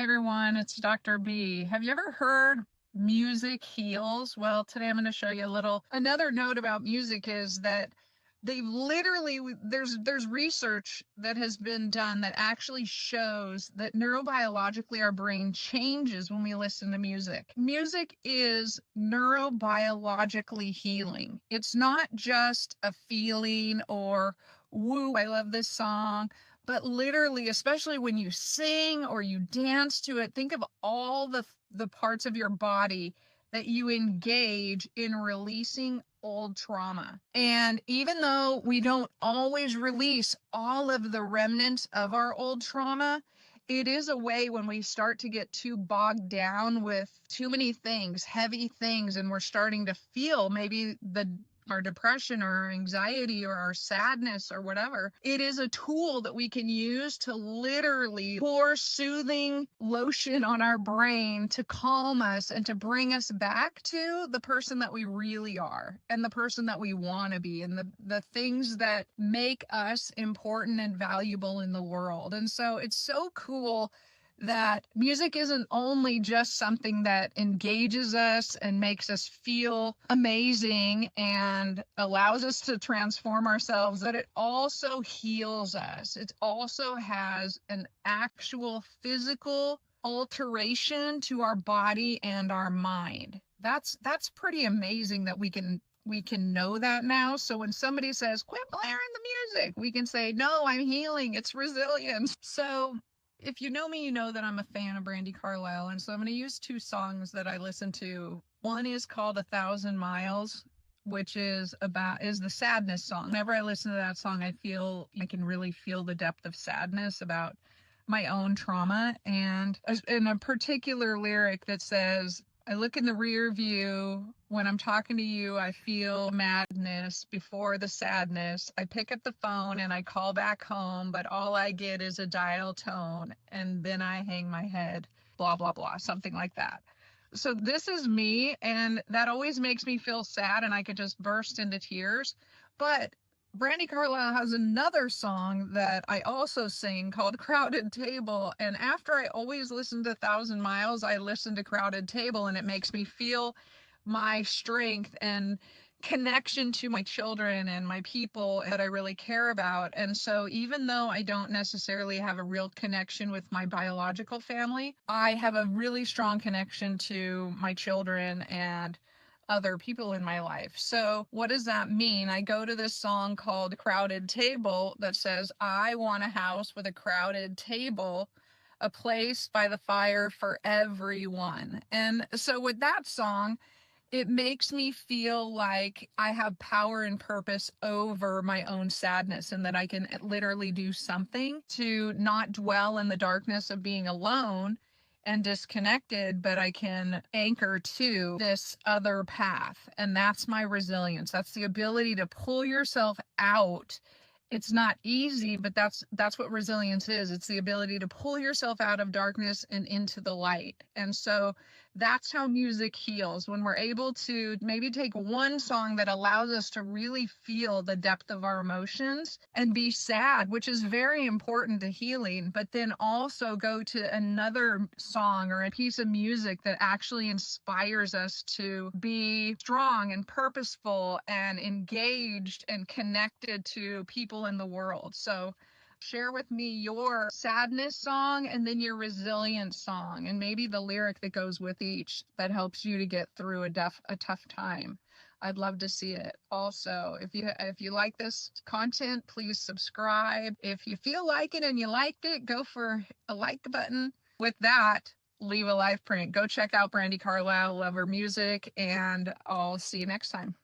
Hey everyone, it's Dr. B. Have you ever heard music heals? Well, today I'm going to show you another note about music is that they literally, there's research that has been done that actually shows that neurobiologically our brain changes when we listen to music. Music is neurobiologically healing. It's not just a feeling or, woo, I love this song. But literally, especially when you sing or you dance to it, think of all the parts of your body that you engage in releasing old trauma. And even though we don't always release all of the remnants of our old trauma, it is a way when we start to get too bogged down with too many things, heavy things, and we're starting to feel maybe our depression or our anxiety or our sadness or whatever. It is a tool that we can use to literally pour soothing lotion on our brain to calm us and to bring us back to the person that we really are and the person that we want to be and the things that make us important and valuable in the world. And so it's so cool that music isn't only just something that engages us and makes us feel amazing and allows us to transform ourselves, but it also heals us. It also has an actual physical alteration to our body and our mind. That's pretty amazing that we can know that now. So when somebody says, quit blaring the music, we can say, no, I'm healing. It's resilience. So if you know me, you know that I'm a fan of Brandi Carlile. And so I'm going to use two songs that I listen to. One is called 1,000 Miles, which is the sadness song. Whenever I listen to that song, I can really feel the depth of sadness about my own trauma. And in a particular lyric that says, I look in the rear view. When I'm talking to you, I feel madness before the sadness. I pick up the phone and I call back home, but all I get is a dial tone. And then I hang my head, blah, blah, blah, something like that. So this is me, and that always makes me feel sad, and I could just burst into tears. But Brandi Carlile has another song that I also sing called Crowded Table. And after I always listen to 1,000 Miles, I listen to Crowded Table, and it makes me feel my strength and connection to my children and my people that I really care about. And so even though I don't necessarily have a real connection with my biological family, I have a really strong connection to my children and other people in my life. So what does that mean? I go to this song called Crowded Table that says, I want a house with a crowded table, a place by the fire for everyone. And so with that song, it makes me feel like I have power and purpose over my own sadness, and that I can literally do something to not dwell in the darkness of being alone and disconnected, but I can anchor to this other path. And that's my resilience. That's the ability to pull yourself out. It's not easy, but that's what resilience is. It's the ability to pull yourself out of darkness and into the light. And so that's how music heals, when we're able to maybe take one song that allows us to really feel the depth of our emotions and be sad, which is very important to healing, but then also go to another song or a piece of music that actually inspires us to be strong and purposeful and engaged and connected to people in the world. So share with me your sadness song and then your resilience song, and maybe the lyric that goes with each that helps you to get through a tough time. I'd love to see it. Also, if you like this content, please subscribe. If you feel like it and you liked it, go for a like button. With that, leave a life print. Go check out Brandi Carlile, love her music, and I'll see you next time.